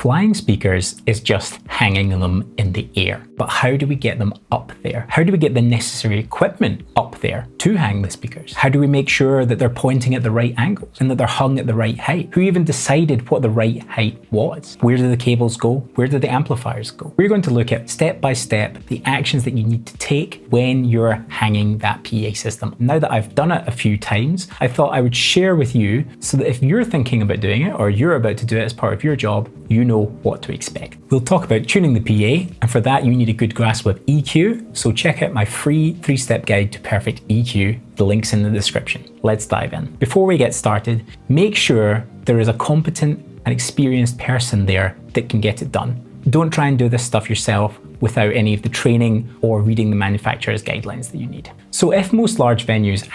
Flying speakers is just hanging them in the air. But how do we get them up there? How do we get the necessary equipment up there to hang the speakers? How do we make sure that they're pointing at the right angles and that they're hung at the right height? Who even decided what the right height was? Where do the cables go? Where do the amplifiers go? We're going to look at step by step the actions that you need to take when you're hanging that PA system. Now that I've done it a few times, I thought I would share with you so that if you're thinking about doing it or you're about to do it as part of your job, you know what to expect. We'll talk about tuning the PA, and for that you need a good grasp of EQ, so check out my free 3-step guide to perfect EQ. The link's in the description. Let's dive in. Before we get started, make sure there is a competent and experienced person there that can get it done. Don't try and do this stuff yourself without any of the training or reading the manufacturer's guidelines that you need. So if most large venues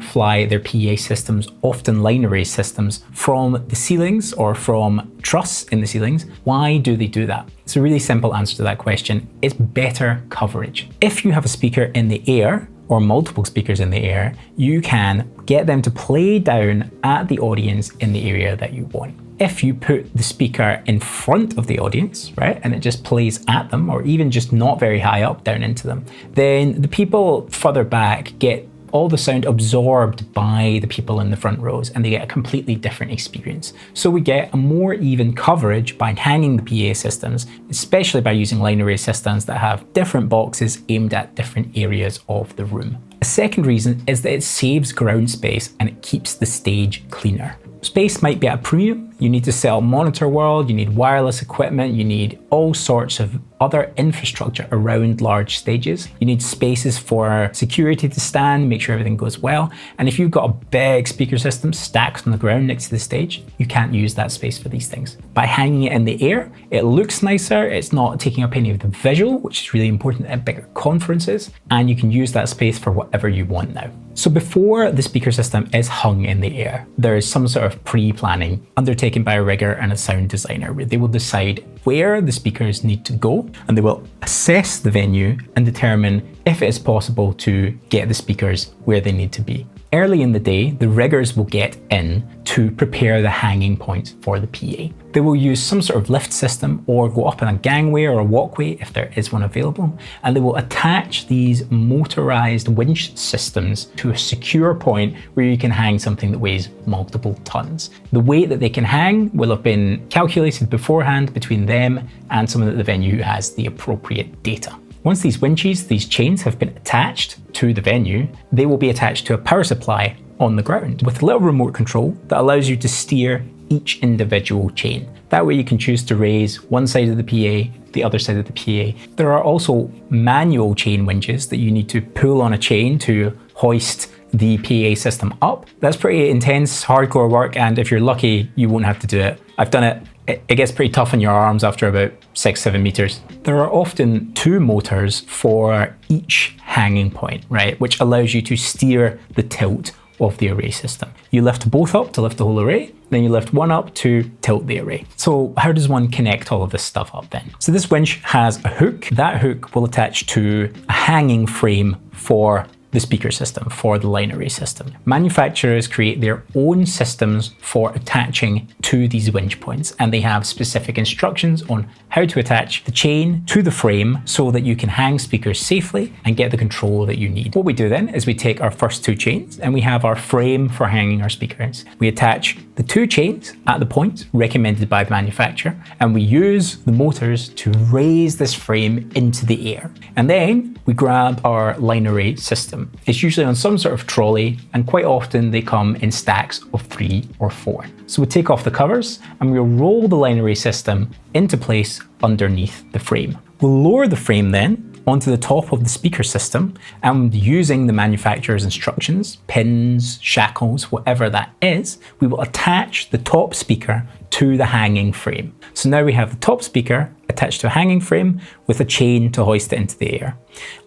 fly their PA systems, often line array systems, from the ceilings or from truss in the ceilings, why do they do that? It's a really simple answer to that question. It's better coverage. If you have a speaker in the air, or multiple speakers in the air, you can get them to play down at the audience in the area that you want. If you put the speaker in front of the audience, right, and it just plays at them, or even just not very high up down into them, then the people further back get all the sound absorbed by the people in the front rows, and they get a completely different experience. So we get a more even coverage by hanging the PA systems, especially by using line array systems that have different boxes aimed at different areas of the room. A second reason is that it saves ground space and it keeps the stage cleaner. Space might be at a premium. You need to set up monitor world, you need wireless equipment, you need all sorts of other infrastructure around large stages. You need spaces for security to stand, make sure everything goes well. And if you've got a big speaker system stacked on the ground next to the stage, you can't use that space for these things. By hanging it in the air, it looks nicer, it's not taking up any of the visual, which is really important at bigger conferences, and you can use that space for whatever you want now. So before the speaker system is hung in the air, there is some sort of pre-planning undertaken by a rigger and a sound designer, where they will decide where the speakers need to go, and they will assess the venue and determine if it is possible to get the speakers where they need to be. Early in the day, the riggers will get in to prepare the hanging points for the PA. They will use some sort of lift system or go up on a gangway or a walkway if there is one available, and they will attach these motorized winch systems to a secure point where you can hang something that weighs multiple tons. The weight that they can hang will have been calculated beforehand between them and someone at the venue who has the appropriate data. Once these winches, these chains have been attached to the venue, they will be attached to a power supply on the ground with a little remote control that allows you to steer each individual chain. That way you can choose to raise one side of the PA, the other side of the PA. There are also manual chain winches that you need to pull on a chain to hoist the PA system up. That's pretty intense, hardcore work, and if you're lucky, you won't have to do it. I've done it. It gets pretty tough on your arms after about 6-7 meters. There are often 2 motors for each hanging point, right, which allows you to steer the tilt of the array system. You lift both up to lift the whole array, then you lift one up to tilt the array. So how does one connect all of this stuff up then? So this winch has a hook. That hook will attach to a hanging frame for the speaker system, for the line array system. Manufacturers create their own systems for attaching to these winch points, and they have specific instructions on how to attach the chain to the frame so that you can hang speakers safely and get the control that you need. What we do then is we take our first 2 chains and we have our frame for hanging our speakers. We attach the 2 chains at the point recommended by the manufacturer, and we use the motors to raise this frame into the air. And then we grab our line array system. It's usually on some sort of trolley, and quite often they come in stacks of 3 or 4. So we take off the covers and we'll roll the line array system into place underneath the frame. We'll lower the frame then onto the top of the speaker system, and using the manufacturer's instructions, pins, shackles, whatever that is, we will attach the top speaker to the hanging frame. So now we have the top speaker attached to a hanging frame with a chain to hoist it into the air.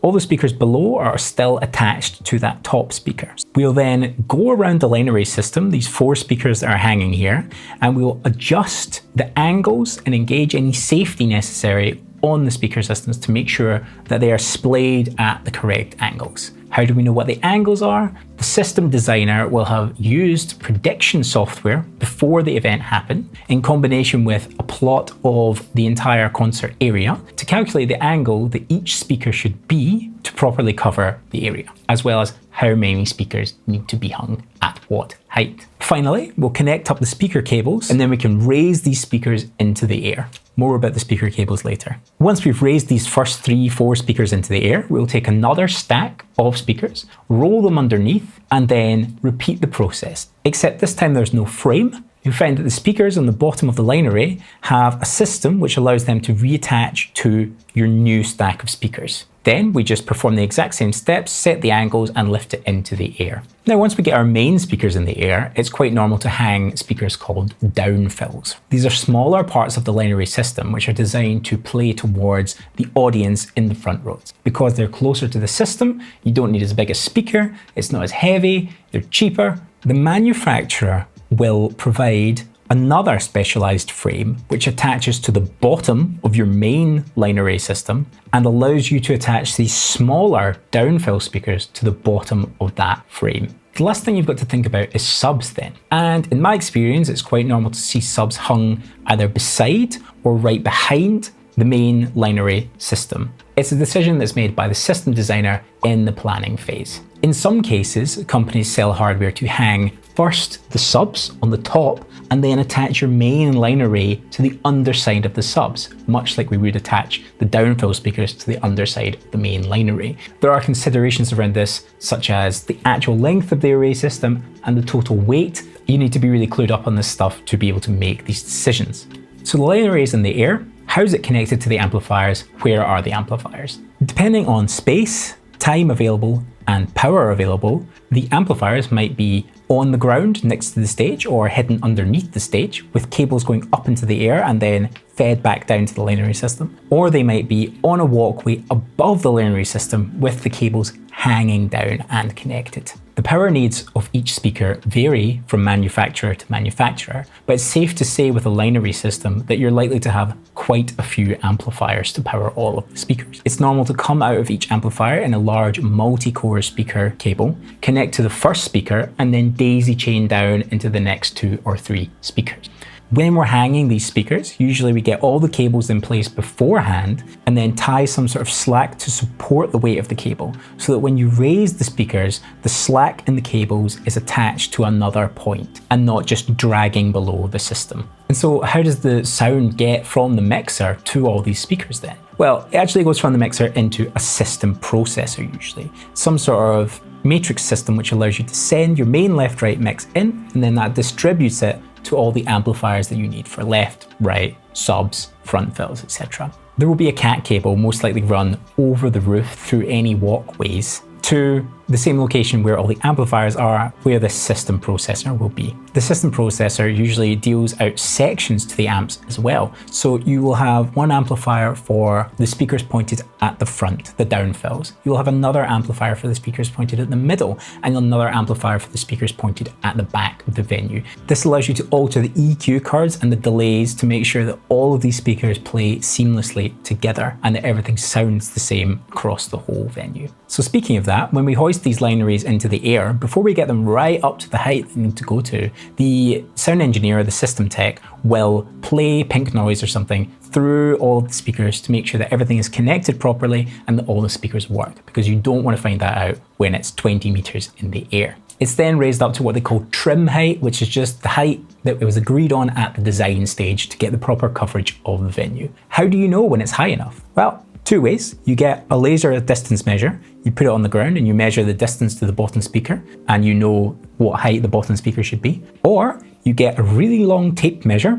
All the speakers below are still attached to that top speaker. We'll then go around the line array system, these 4 speakers that are hanging here, and we'll adjust the angles and engage any safety necessary on the speaker systems to make sure that they are splayed at the correct angles. How do we know what the angles are? The system designer will have used prediction software before the event happened in combination with a plot of the entire concert area to calculate the angle that each speaker should be to properly cover the area, as well as how many speakers need to be hung at what height. Finally, we'll connect up the speaker cables and then we can raise these speakers into the air. More about the speaker cables later. Once we've raised these first 3-4 speakers into the air, we'll take another stack of speakers, roll them underneath, and then repeat the process. Except this time there's no frame. You'll find that the speakers on the bottom of the line array have a system which allows them to reattach to your new stack of speakers. Then we just perform the exact same steps, set the angles, and lift it into the air. Now, once we get our main speakers in the air, it's quite normal to hang speakers called downfills. These are smaller parts of the line array system which are designed to play towards the audience in the front rows. Because they're closer to the system, you don't need as big a speaker, it's not as heavy, they're cheaper. The manufacturer will provide another specialized frame which attaches to the bottom of your main line array system and allows you to attach these smaller downfill speakers to the bottom of that frame. The last thing you've got to think about is subs then. And in my experience, it's quite normal to see subs hung either beside or right behind the main line array system. It's a decision that's made by the system designer in the planning phase. In some cases, companies sell hardware to hang first the subs on the top and then attach your main line array to the underside of the subs, much like we would attach the downfill speakers to the underside of the main line array. There are considerations around this, such as the actual length of the array system and the total weight. You need to be really clued up on this stuff to be able to make these decisions. So the line array is in the air. How is it connected to the amplifiers? Where are the amplifiers? Depending on space, time available, and power available, the amplifiers might be on the ground next to the stage or hidden underneath the stage with cables going up into the air and then fed back down to the line array system. Or they might be on a walkway above the line array system with the cables hanging down and connected. The power needs of each speaker vary from manufacturer to manufacturer, but it's safe to say with a line array system that you're likely to have quite a few amplifiers to power all of the speakers. It's normal to come out of each amplifier in a large multi-core speaker cable, connect to the first speaker, and then daisy chain down into the next 2 or 3 speakers. When we're hanging these speakers, usually we get all the cables in place beforehand and then tie some sort of slack to support the weight of the cable so that when you raise the speakers, the slack in the cables is attached to another point and not just dragging below the system. And so how does the sound get from the mixer to all these speakers then? Well, it actually goes from the mixer into a system processor usually. Some sort of matrix system which allows you to send your main left-right mix in and then that distributes it to all the amplifiers that you need for left, right, subs, front fills, etc. There will be a cat cable most likely run over the roof through any walkways to the same location where all the amplifiers are, where the system processor will be. The system processor usually deals out sections to the amps as well. So you will have one amplifier for the speakers pointed at the front, the downfills. You'll have another amplifier for the speakers pointed at the middle, and another amplifier for the speakers pointed at the back of the venue. This allows you to alter the EQ cards and the delays to make sure that all of these speakers play seamlessly together and that everything sounds the same across the whole venue. So speaking of that, when we hoist these line arrays into the air, before we get them right up to the height they need to go to, the sound engineer, the system tech, will play pink noise or something through all of the speakers to make sure that everything is connected properly and that all the speakers work, because you don't want to find that out when it's 20 meters in the air. It's then raised up to what they call trim height, which is just the height that it was agreed on at the design stage to get the proper coverage of the venue. How do you know when it's high enough? Well, 2 ways. You get a laser distance measure, you put it on the ground and you measure the distance to the bottom speaker and you know what height the bottom speaker should be. Or you get a really long tape measure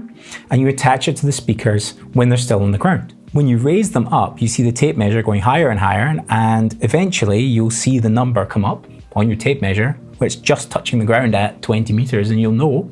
and you attach it to the speakers when they're still on the ground. When you raise them up, you see the tape measure going higher and higher, and eventually you'll see the number come up on your tape measure where it's just touching the ground at 20 meters, and you'll know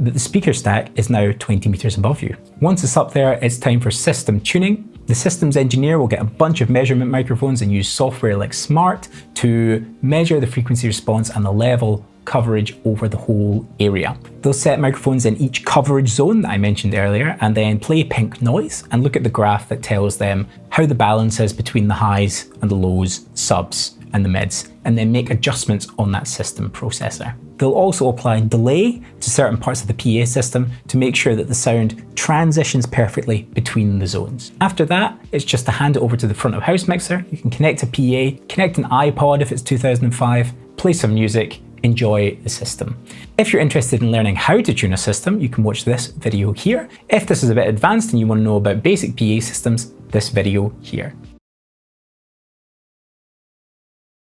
that the speaker stack is now 20 meters above you. Once it's up there, it's time for system tuning. The systems engineer will get a bunch of measurement microphones and use software like Smart to measure the frequency response and the level coverage over the whole area. They'll set microphones in each coverage zone that I mentioned earlier and then play pink noise and look at the graph that tells them how the balance is between the highs and the lows, subs, and the mids, and then make adjustments on that system processor. They'll also apply delay to certain parts of the PA system to make sure that the sound transitions perfectly between the zones. After that, it's just to hand it over to the front of house mixer. You can connect a PA, connect an iPod if it's 2005, play some music, enjoy the system. If you're interested in learning how to tune a system, you can watch this video here. If this is a bit advanced and you want to know about basic PA systems, this video here.